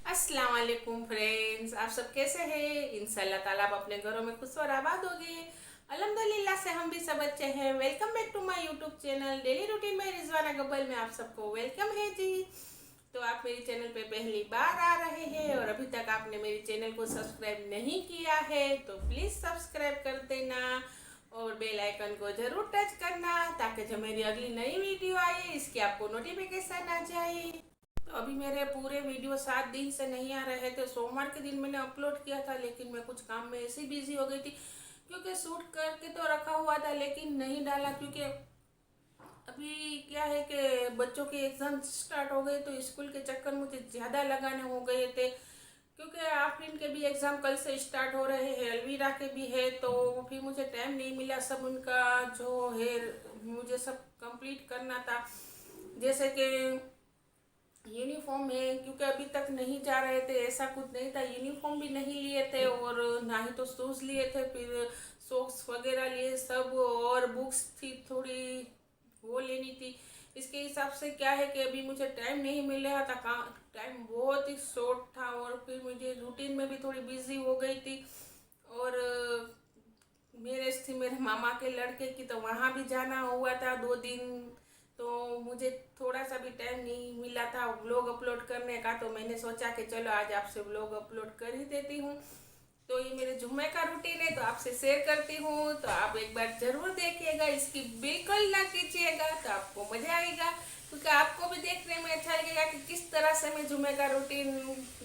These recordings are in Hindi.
अस्सलाम वालेकुम फ्रेंड्स, आप सब कैसे हैं? इंशाल्लाह ताला आप अपने घरों में खुश और आबाद होंगे। अल्हम्दुलिल्लाह से हम भी सब अच्छे हैं। Welcome back to my YouTube channel daily routine में रिजवाना गब्बल में आप सबको वेलकम है जी। तो आप मेरे चैनल पे पहली बार आ रहे हैं और अभी तक आपने मेरे चैनल को सब्सक्राइब नहीं किया है तो प्लीज़ सब्सक्राइब कर देना और बेल आइकन को ज़रूर टच करना ताकि जो मेरी अगली नई वीडियो आए इसकी आपको नोटिफिकेशन आ जाए। तो अभी मेरे पूरे वीडियो 7 दिन से नहीं आ रहे थे। सोमवार के दिन मैंने अपलोड किया था लेकिन मैं कुछ काम में ऐसी बिजी हो गई थी क्योंकि शूट करके तो रखा हुआ था लेकिन नहीं डाला क्योंकि अभी क्या है कि बच्चों के एग्जाम स्टार्ट हो गए तो स्कूल के चक्कर मुझे ज़्यादा लगाने हो गए थे क्योंकि आफरीन के भी एग्ज़ाम कल से स्टार्ट हो रहे हैं, अलवीरा के भी है, तो फिर मुझे टाइम नहीं मिला सब उनका जो है मुझे सब कंप्लीट करना था। जैसे कि यूनिफॉर्म है क्योंकि अभी तक नहीं जा रहे थे, ऐसा कुछ नहीं था, यूनिफॉर्म भी नहीं लिए थे और ना ही तो शूज़ लिए थे, फिर सॉक्स वगैरह लिए सब, और बुक्स थी थोड़ी वो लेनी थी। इसके हिसाब से क्या है कि अभी मुझे टाइम नहीं मिल रहा था, काम टाइम बहुत ही शॉर्ट था और फिर मुझे रूटीन में भी थोड़ी बिजी हो गई थी। और मैरिज थी मेरे मामा के लड़के की तो वहाँ भी जाना हुआ था 2 दिन, तो मुझे थोड़ा सा भी टाइम नहीं मिला था व्लॉग अपलोड करने का, तो मैंने सोचा कि चलो आज आपसे व्लॉग अपलोड कर ही देती हूँ। तो ये मेरे जुम्मे का रूटीन है तो आपसे शेयर करती हूँ, तो आप एक बार ज़रूर देखिएगा, इसकी बिल्कुल ना कीजिएगा तो आपको मज़ा आएगा क्योंकि आपको भी देखने में अच्छा लगेगा कि किस तरह से मैं जुम्मे का रूटीन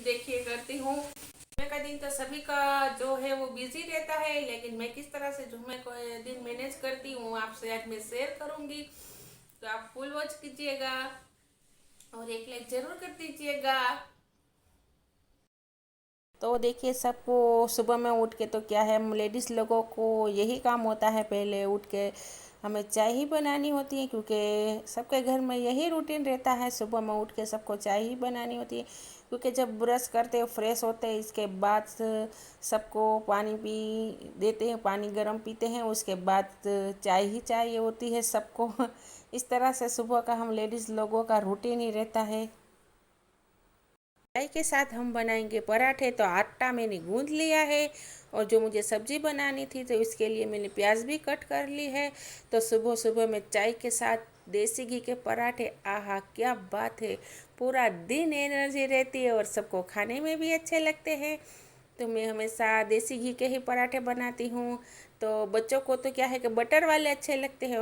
देखिए करती हूँ। जुम्मे का दिन तो सभी का जो है वो बिजी रहता है लेकिन मैं किस तरह से जुम्मे को दिन मैनेज करती हूँ आपसे आज मैं शेयर करूँगी, तो आप फुल वॉच कीजिएगा और एक लाइक ज़रूर कर दीजिएगा। तो देखिए सबको सुबह में उठ के तो क्या है, हम लेडीज़ लोगों को यही काम होता है, पहले उठ के हमें चाय ही बनानी होती है क्योंकि सबके घर में यही रूटीन रहता है, सुबह में उठ के सबको चाय ही बनानी होती है क्योंकि जब ब्रश करते हैं फ्रेश होते हैं इसके बाद सबको पानी पी देते हैं, पानी गर्म पीते हैं, उसके बाद चाय ही चाहिए होती है सबको। इस तरह से सुबह का हम लेडीज़ लोगों का रूटीन ही रहता है। चाय के साथ हम बनाएंगे पराठे, तो आटा मैंने गूंद लिया है और जो मुझे सब्जी बनानी थी तो इसके लिए मैंने प्याज भी कट कर ली है। तो सुबह सुबह में चाय के साथ देसी घी के पराठे, आहा क्या बात है, पूरा दिन एनर्जी रहती है और सबको खाने में भी अच्छे लगते हैं। तो मैं हमेशा देसी घी के ही पराठे बनाती हूँ। तो बच्चों को तो क्या है कि बटर वाले अच्छे लगते हैं,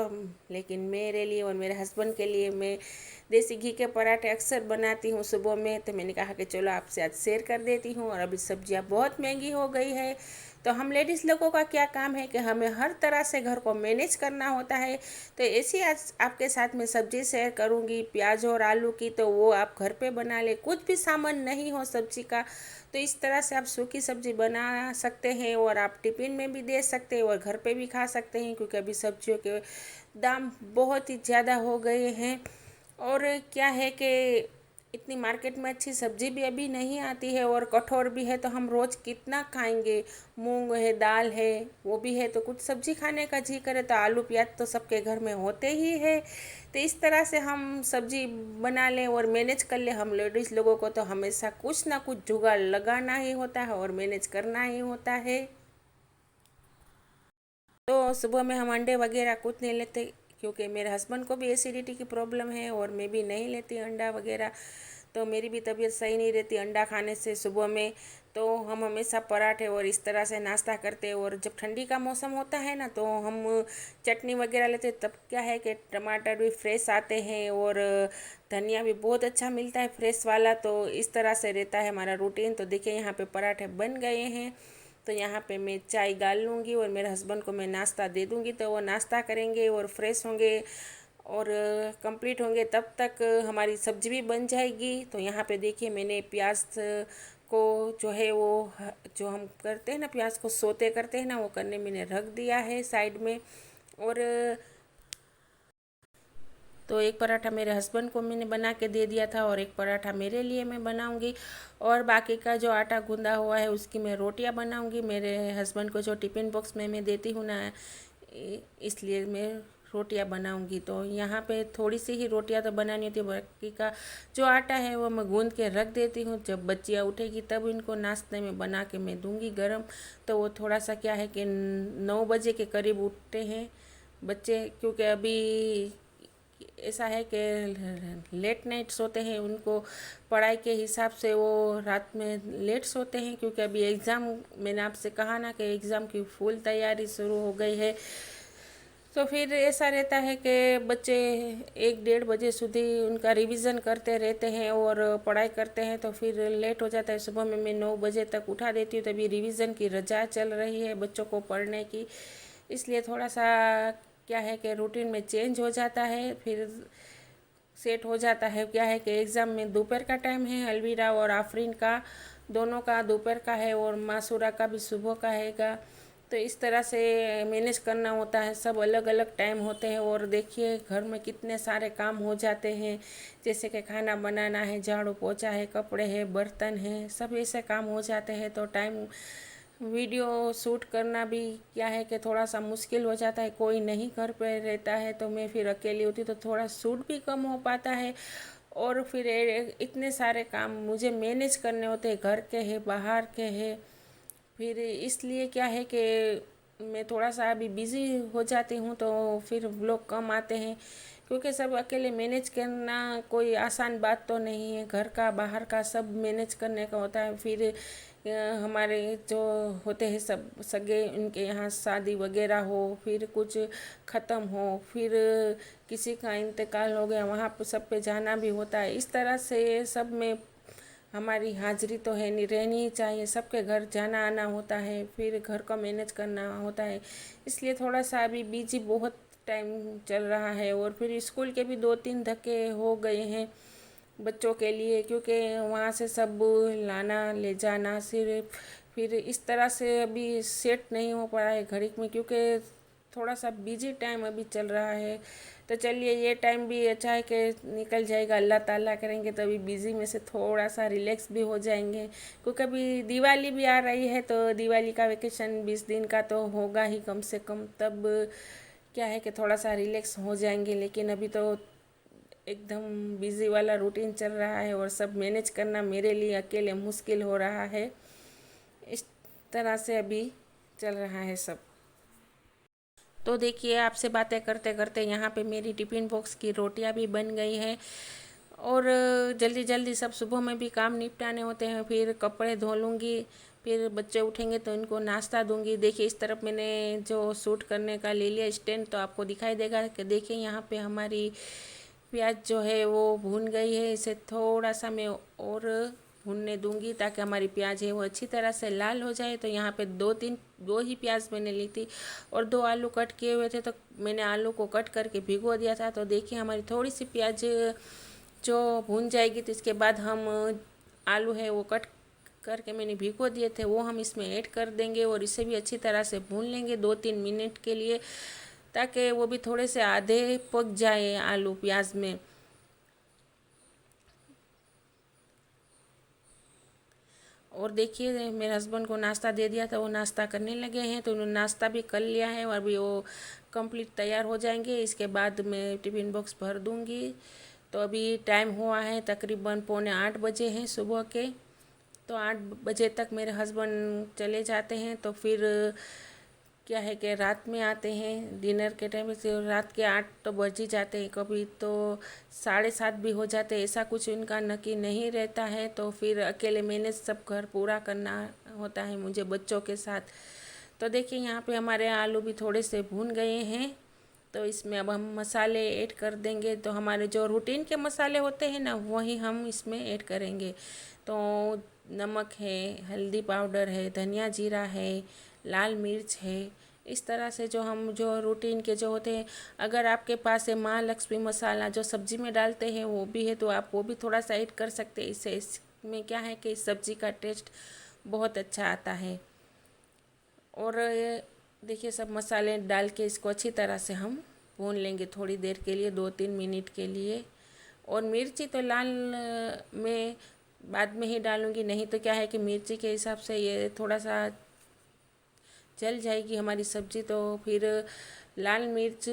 लेकिन मेरे लिए और मेरे हस्बैंड के लिए मैं देसी घी के पराठे अक्सर बनाती हूँ सुबह में। तो मैंने कहा कि चलो आपसे आज शेयर कर देती हूँ। और अभी सब्जियाँ बहुत महंगी हो गई है तो हम लेडीज़ लोगों का क्या काम है कि हमें हर तरह से घर को मैनेज करना होता है। तो ऐसी आज आपके साथ मैं सब्ज़ी शेयर करूँगी प्याज और आलू की, तो वो आप घर पे बना ले, कुछ भी सामान नहीं हो सब्जी का तो इस तरह से आप सूखी सब्ज़ी बना सकते हैं और आप टिफ़िन में भी दे सकते हैं और घर पे भी खा सकते हैं क्योंकि अभी सब्जियों के दाम बहुत ही ज़्यादा हो गए हैं। और क्या है कि इतनी मार्केट में अच्छी सब्ज़ी भी अभी नहीं आती है और कठोर भी है, तो हम रोज़ कितना खाएंगे, मूंग है, दाल है, वो भी है, तो कुछ सब्ज़ी खाने का जी करे तो आलू प्याज तो सबके घर में होते ही है। तो इस तरह से हम सब्ज़ी बना लें और मैनेज कर लें। हम लेडीज़ लोगों को तो हमेशा कुछ ना कुछ जुगाड़ लगाना ही होता है और मैनेज करना ही होता है। तो सुबह में हम अंडे वगैरह कुछ नहीं लेते क्योंकि मेरे हस्बैंड को भी एसिडिटी की प्रॉब्लम है और मैं भी नहीं लेती अंडा वगैरह, तो मेरी भी तबीयत सही नहीं रहती अंडा खाने से सुबह में। तो हम हमेशा पराठे और इस तरह से नाश्ता करते हैं। और जब ठंडी का मौसम होता है ना तो हम चटनी वगैरह लेते, तब क्या है कि टमाटर भी फ्रेश आते हैं और धनिया भी बहुत अच्छा मिलता है फ्रेश वाला। तो इस तरह से रहता है हमारा रूटीन। तो देखिए यहाँ पे पराठे बन गए हैं, तो यहाँ पे मैं चाय गाल लूँगी और मेरे हस्बैंड को मैं नाश्ता दे दूँगी, तो वो नाश्ता करेंगे और फ्रेश होंगे और कंप्लीट होंगे, तब तक हमारी सब्ज़ी भी बन जाएगी। तो यहाँ पे देखिए मैंने प्याज को जो है वो जो हम करते हैं ना, प्याज को सोते करते हैं ना, वो करने मैंने रख दिया है साइड में। और तो एक पराठा मेरे हस्बैंड को मैंने बना के दे दिया था और एक पराठा मेरे लिए मैं बनाऊंगी और बाकी का जो आटा गूंदा हुआ है उसकी मैं रोटियां बनाऊंगी। मेरे हस्बैंड को जो टिफ़िन बॉक्स में मैं देती हूँ ना, इसलिए मैं रोटियां बनाऊंगी। तो यहाँ पे थोड़ी सी ही रोटियां तो बनानी होती है, बाकी का जो आटा है वो मैं गूंद के रख देती हूँ। जब बच्चियाँ उठेगी तब इनको नाश्ते में बना के मैं दूंगी गरम। तो वो थोड़ा सा क्या है कि 9 बजे के करीब उठते हैं बच्चे, क्योंकि अभी ऐसा है कि लेट नाइट सोते हैं, उनको पढ़ाई के हिसाब से वो रात में लेट सोते हैं, क्योंकि अभी एग्ज़ाम, मैंने आपसे कहा ना कि एग्ज़ाम की फुल तैयारी शुरू हो गई है। तो फिर ऐसा रहता है कि बच्चे 1-1:30 बजे सुधी उनका रिवीजन करते रहते हैं और पढ़ाई करते हैं, तो फिर लेट हो जाता है। सुबह में मैं 9 बजे तक उठा देती हूँ, तभी रिवीजन की रजा चल रही है बच्चों को पढ़ने की, इसलिए थोड़ा सा क्या है कि रूटीन में चेंज हो जाता है, फिर सेट हो जाता है। क्या है कि एग्ज़ाम में दोपहर का टाइम है, अलविरा और आफरीन का दोनों का दोपहर का है और मासूरा का भी सुबह का हैगा। तो इस तरह से मैनेज करना होता है, सब अलग अलग टाइम होते हैं। और देखिए घर में कितने सारे काम हो जाते हैं, जैसे कि खाना बनाना है, झाड़ू पोछा है, कपड़े हैं, बर्तन हैं, सब ऐसे काम हो जाते हैं। तो टाइम वीडियो शूट करना भी क्या है कि थोड़ा सा मुश्किल हो जाता है, कोई नहीं घर पे रहता है तो मैं फिर अकेली होती तो थोड़ा शूट भी कम हो पाता है। और फिर इतने सारे काम मुझे मैनेज करने होते हैं, घर के हैं, बाहर के हैं, फिर इसलिए क्या है कि मैं थोड़ा सा अभी बिज़ी हो जाती हूँ, तो फिर लोग कम आते हैं, क्योंकि सब अकेले मैनेज करना कोई आसान बात तो नहीं है। घर का बाहर का सब मैनेज करने का होता है। फिर हमारे जो होते हैं सब सगे, उनके यहाँ शादी वगैरह हो, फिर कुछ ख़त्म हो, फिर किसी का इंतकाल हो गया, वहाँ पर सब पे जाना भी होता है। इस तरह से सब में हमारी हाजिरी तो है नहीं, रहनी ही चाहिए, सबके घर जाना आना होता है, फिर घर का मैनेज करना होता है, इसलिए थोड़ा सा अभी बिजी बहुत टाइम चल रहा है। और फिर स्कूल के भी 2-3 धक्के हो गए हैं बच्चों के लिए, क्योंकि वहाँ से सब लाना ले जाना, सिर्फ फिर इस तरह से अभी सेट नहीं हो पा रहा है घड़ी में, क्योंकि थोड़ा सा बिजी टाइम अभी चल रहा है। तो चलिए ये टाइम भी अच्छा है कि निकल जाएगा, अल्लाह ताला करेंगे तो अभी बिज़ी में से थोड़ा सा रिलैक्स भी हो जाएंगे, क्योंकि अभी दिवाली भी आ रही है। तो दिवाली का वेकेशन 20 दिन का तो होगा ही कम से कम, तब क्या है कि थोड़ा सा रिलैक्स हो जाएंगे। लेकिन अभी तो एकदम बिज़ी वाला रूटीन चल रहा है और सब मैनेज करना मेरे लिए अकेले मुश्किल हो रहा है। इस तरह से अभी चल रहा है सब। तो देखिए आपसे बातें करते करते यहाँ पे मेरी टिफ़िन बॉक्स की रोटियाँ भी बन गई है। और जल्दी जल्दी सब सुबह में भी काम निपटाने होते हैं, फिर कपड़े धो लूँगी, फिर बच्चे उठेंगे तो इनको नाश्ता दूंगी। देखिए इस तरफ मैंने जो शूट करने का ले लिया स्टैंड, तो आपको दिखाई देगा कि देखिए यहाँ पे हमारी प्याज जो है वो भून गई है। इसे थोड़ा सा मैं और भूनने दूंगी ताकि हमारी प्याज है वो अच्छी तरह से लाल हो जाए। तो यहाँ पे 2 ही प्याज मैंने ली थी और 2 आलू कट किए हुए थे, तो मैंने आलू को कट करके भिगो दिया था। तो देखिए हमारी थोड़ी सी प्याज जो भून जाएगी, तो इसके बाद हम आलू है वो कट करके मैंने भिगो दिए थे वो हम इसमें ऐड कर देंगे और इसे भी अच्छी तरह से भून लेंगे 2-3 मिनट के लिए, ताकि वो भी थोड़े से आधे पक जाए आलू प्याज में। और देखिए मेरे हस्बैंड को नाश्ता दे दिया था, वो नाश्ता करने लगे हैं, तो उन्होंने नाश्ता भी कर लिया है और अभी वो कंप्लीट तैयार हो जाएंगे। इसके बाद मैं टिफ़िन बॉक्स भर दूंगी। तो अभी टाइम हुआ है तकरीबन 7:45 हैं सुबह के। तो 8 बजे तक मेरे हस्बैंड चले जाते हैं, तो फिर क्या है कि रात में आते हैं डिनर के टाइम से। रात के 8 तो बज ही जाते हैं, कभी तो 7:30 भी हो जाते हैं, ऐसा कुछ इनका नक्की नहीं रहता है। तो फिर अकेले मैंने सब घर पूरा करना होता है मुझे बच्चों के साथ। तो देखिए यहाँ पे हमारे आलू भी थोड़े से भून गए हैं, तो इसमें अब हम मसाले ऐड कर देंगे। तो हमारे जो रूटीन के मसाले होते हैं ना, वही हम इसमें ऐड करेंगे। तो नमक है, हल्दी पाउडर है, धनिया जीरा है, लाल मिर्च है, इस तरह से जो हम जो रूटीन के जो होते हैं। अगर आपके पास है महालक्ष्मी मसाला जो सब्ज़ी में डालते हैं वो भी है, तो आप वो भी थोड़ा सा ऐड कर सकते हैं। इससे इसमें क्या है कि इस सब्ज़ी का टेस्ट बहुत अच्छा आता है। और देखिए सब मसाले डाल के इसको अच्छी तरह से हम भून लेंगे थोड़ी देर के लिए, 2-3 मिनट के लिए। और मिर्ची तो लाल मैं बाद में ही डालूँगी, नहीं तो क्या है कि मिर्ची के हिसाब से ये थोड़ा सा जल जाएगी हमारी सब्ज़ी। तो फिर लाल मिर्च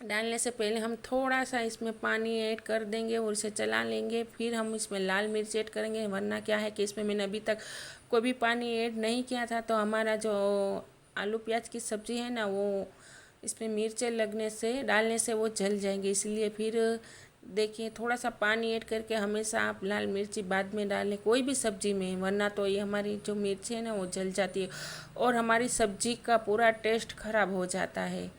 डालने से पहले हम थोड़ा सा इसमें पानी ऐड कर देंगे और इसे चला लेंगे। फिर हम इसमें लाल मिर्च ऐड करेंगे, वरना क्या है कि इसमें मैंने अभी तक कोई भी पानी ऐड नहीं किया था, तो हमारा जो आलू प्याज की सब्ज़ी है ना, वो इसमें मिर्चें लगने से डालने से वो जल जाएंगे। इसलिए फिर देखिए थोड़ा सा पानी ऐड करके हमेशा आप लाल मिर्ची बाद में डालें कोई भी सब्ज़ी में, वरना तो ये हमारी जो मिर्ची है ना वो जल जाती है और हमारी सब्ज़ी का पूरा टेस्ट ख़राब हो जाता है।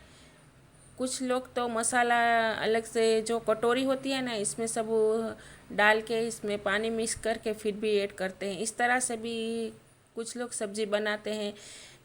कुछ लोग तो मसाला अलग से जो कटोरी होती है ना, इसमें सब डाल के इसमें पानी मिक्स करके फिर भी ऐड करते हैं। इस तरह से भी कुछ लोग सब्ज़ी बनाते हैं,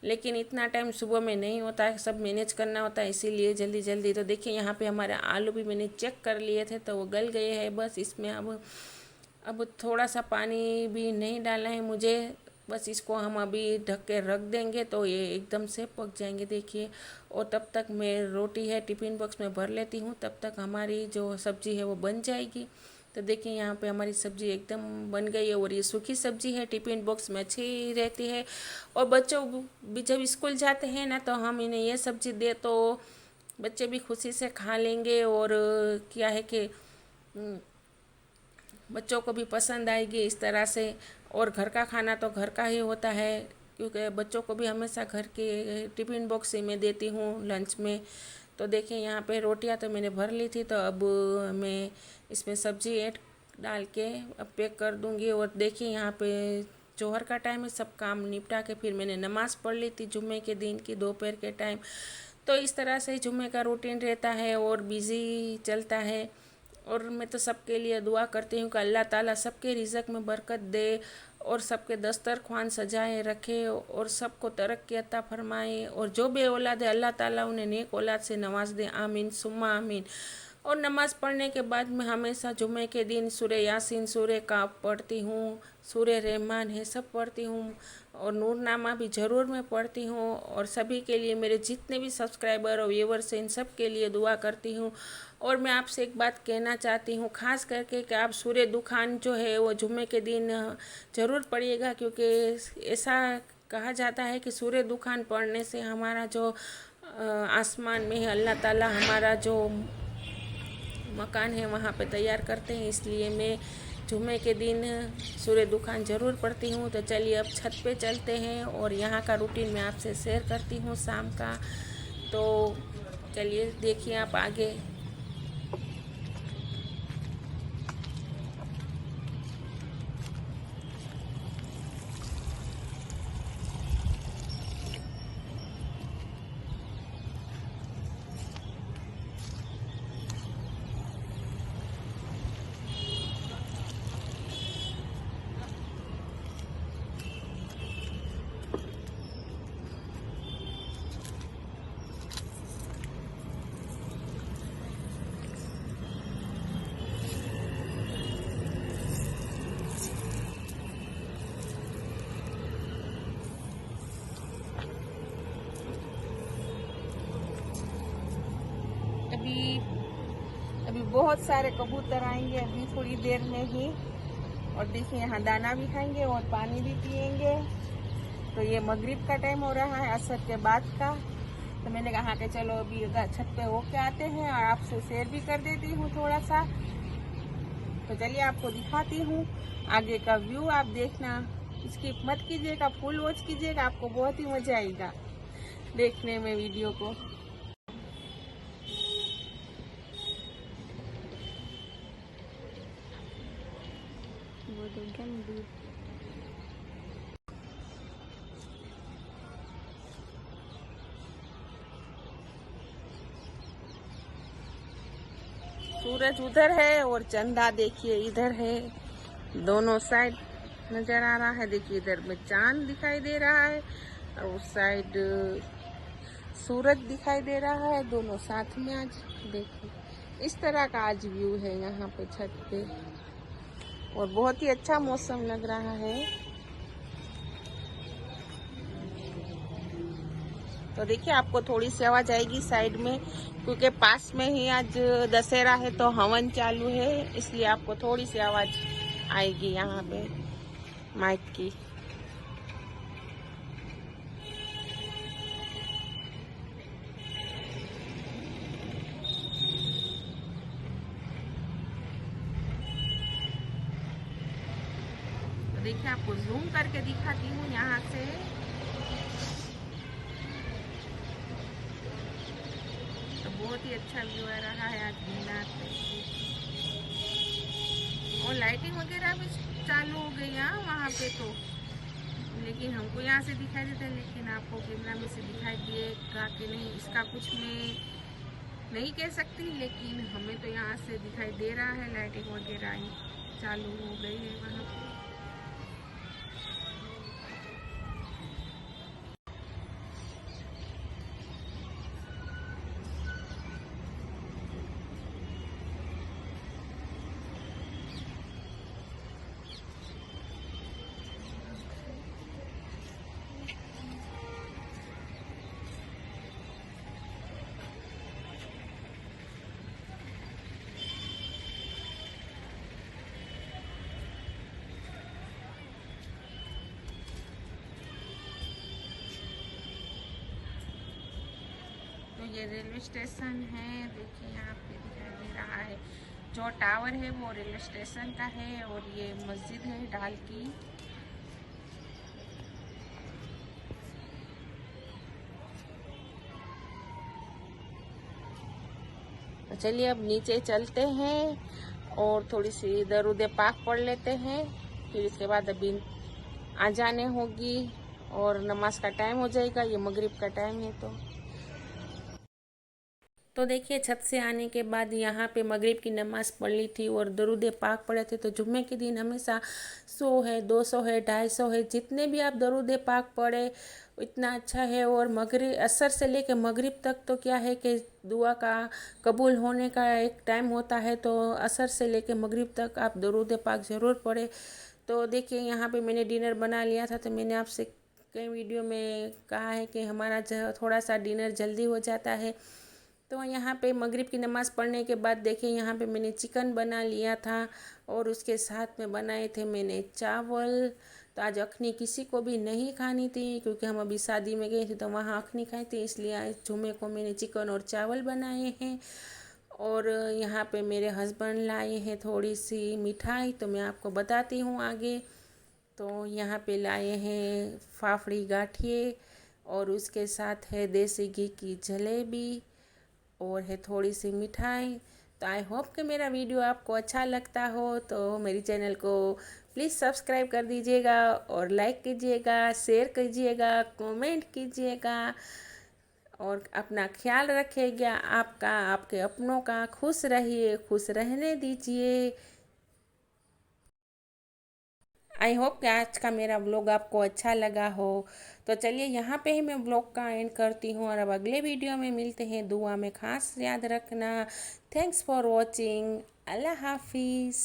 लेकिन इतना टाइम सुबह में नहीं होता है, सब मैनेज करना होता है, इसीलिए जल्दी जल्दी। तो देखिए यहाँ पे हमारे आलू भी मैंने चेक कर लिए थे तो वो गल गए हैं। बस इसमें अब थोड़ा सा पानी भी नहीं डालना है मुझे, बस इसको हम अभी ढक के रख देंगे तो ये एकदम से पक जाएंगे। देखिए, और तब तक मैं रोटी है टिफ़िन बॉक्स में भर लेती हूँ, तब तक हमारी जो सब्ज़ी है वो बन जाएगी। तो देखिए यहाँ पे हमारी सब्ज़ी एकदम बन गई है और ये सूखी सब्ज़ी है, टिफ़िन बॉक्स में अच्छी रहती है। और बच्चों भी जब स्कूल जाते हैं ना, तो हम इन्हें ये सब्ज़ी दे तो बच्चे भी खुशी से खा लेंगे। और क्या है कि बच्चों को भी पसंद आएगी इस तरह से। और घर का खाना तो घर का ही होता है, क्योंकि बच्चों को भी हमेशा घर के टिफ़िन बॉक्स ही मैं देती हूँ लंच में। तो देखिए यहाँ पे रोटियाँ तो मैंने भर ली थी, तो अब मैं इसमें सब्ज़ी ऐड डाल के अब पैक कर दूँगी। और देखिए यहाँ पे जोहर का टाइम है, सब काम निपटा के फिर मैंने नमाज़ पढ़ ली थी जुम्मे के दिन की दोपहर के टाइम। तो इस तरह से जुम्मे का रूटीन रहता है और बिज़ी चलता है। और मैं तो सबके लिए दुआ करती हूँ कि अल्लाह ताला सबके रिज़्क़ में बरकत दे और सबके दस्तरख्वान सजाए रखे और सबको तरक्की अता फरमाए। और जो बे औलाद है अल्लाह ताला उन्हें नेक औलाद से नवाज दे, आमीन सुम्मा आमीन। और नमाज़ पढ़ने के बाद मैं हमेशा जुमे के दिन सूरह यासीन, सूरह काफ पढ़ती हूँ, सूरह रहमान है सब पढ़ती हूँ, और नूरनामा भी ज़रूर मैं पढ़ती हूँ। और सभी के लिए, मेरे जितने भी सब्सक्राइबर और व्यूवर्स हैं, इन सब के लिए दुआ करती हूँ। और मैं आपसे एक बात कहना चाहती हूँ, ख़ास करके कि आप सूरह दुखान जो है वो जुम्मे के दिन ज़रूर पढ़िएगा, क्योंकि ऐसा कहा जाता है कि सूरह दुखान पढ़ने से हमारा जो आसमान में है अल्लाह ताला हमारा जो मकान है वहाँ पे तैयार करते हैं। इसलिए मैं जुम्मे के दिन सूरह दुखान ज़रूर पढ़ती हूँ। तो चलिए अब छत पे चलते हैं और यहाँ का रूटीन मैं आपसे शेयर करती हूँ शाम का। तो चलिए देखिए आप आगे। अभी बहुत सारे कबूतर आएंगे अभी थोड़ी देर में ही। और देखिए यहाँ दाना भी खाएंगे और पानी भी पिएंगे। तो ये मगरिब का टाइम हो रहा है, असर के बाद का। तो मैंने कहा कि चलो अभी छत पे होके आते हैं और आपसे शेयर भी कर देती हूँ थोड़ा सा। तो चलिए आपको दिखाती हूँ आगे का व्यू, आप देखना, स्किप मत कीजिएगा, फुल वॉच कीजिएगा, आपको बहुत ही मजा आएगा देखने में वीडियो को। सूरज उधर है और चंदा देखिए इधर है, दोनों साइड नजर आ रहा है। देखिए इधर में चांद दिखाई दे रहा है और उस साइड सूरज दिखाई दे रहा है, दोनों साथ में। आज देखिए इस तरह का आज व्यू है यहाँ पे छत पे और बहुत ही अच्छा मौसम लग रहा है। तो देखिए आपको थोड़ी सी आवाज आएगी साइड में, क्योंकि पास में ही आज दशहरा है तो हवन चालू है, इसलिए आपको थोड़ी सी आवाज आएगी यहाँ पे माइक की। देखिए आपको जूम करके दिखाती हूँ यहाँ से। तो बहुत ही अच्छा व्यू आ रहा है आज मीनार पे। और लाइटिंग वगैरह भी चालू हो गई है वहाँ पे तो, लेकिन हमको यहाँ से दिखाई देता है, लेकिन आपको कैमरा में से दिखाई देगा कि नहीं इसका कुछ मैं नहीं कह सकती, लेकिन हमें तो यहाँ से दिखाई दे रहा है लाइटिंग वगैरह चालू हो गई है वहाँ पे। तो ये रेलवे स्टेशन है, देखिए यहाँ पे दिखाई दे रहा है। जो टावर है वो रेलवे स्टेशन का है, और ये मस्जिद है डाल की। तो चलिए अब नीचे चलते हैं और थोड़ी सी दरूद पाक पढ़ लेते हैं, फिर इसके बाद अभी आ जाने होगी और नमाज का टाइम हो जाएगा। ये मगरिब का टाइम है। तो देखिए छत से आने के बाद यहाँ पे मगरिब की नमाज़ पढ़ ली थी और दरूद पाक पढ़े थे। तो जुम्मे के दिन हमेशा 100 है, 200 है, 250 है, जितने भी आप दरूद पाक पढ़े इतना अच्छा है। और मगरिब असर से लेके मगरिब तक तो क्या है कि दुआ का कबूल होने का एक टाइम होता है, तो असर से लेके मगरिब तक आप दरूद पाक ज़रूर पढ़े। तो देखिए यहाँ पे मैंने डिनर बना लिया था, तो मैंने आपसे कई वीडियो में कहा है कि हमारा थोड़ा सा डिनर जल्दी हो जाता है। तो यहाँ पे मगरिब की नमाज़ पढ़ने के बाद देखिए यहाँ पे मैंने चिकन बना लिया था, और उसके साथ में बनाए थे मैंने चावल। तो आज अखनी किसी को भी नहीं खानी थी, क्योंकि हम अभी शादी में गए थे तो वहाँ अखनी खाई थी, इसलिए आज जुमे को मैंने चिकन और चावल बनाए हैं। और यहाँ पे मेरे हस्बैंड लाए हैं थोड़ी सी मिठाई, तो मैं आपको बताती हूँ आगे। तो यहाँ पे लाए हैं फाफड़ी गाठिए, और उसके साथ है देसी घी की जलेबी, और है थोड़ी सी मिठाई। तो आई होप कि मेरा वीडियो आपको अच्छा लगता हो, तो मेरी चैनल को प्लीज़ सब्सक्राइब कर दीजिएगा, और लाइक कीजिएगा, शेयर कीजिएगा, कमेंट कीजिएगा, और अपना ख्याल रखिएगा आपका, आपके अपनों का। खुश रहिए, खुश रहने दीजिए। आई होप कि आज का मेरा व्लॉग आपको अच्छा लगा हो। तो चलिए यहाँ पे ही मैं व्लॉग का एंड करती हूँ, और अब अगले वीडियो में मिलते हैं। दुआ में खास याद रखना। Thanks for watching. अल्लाह हाफिज़।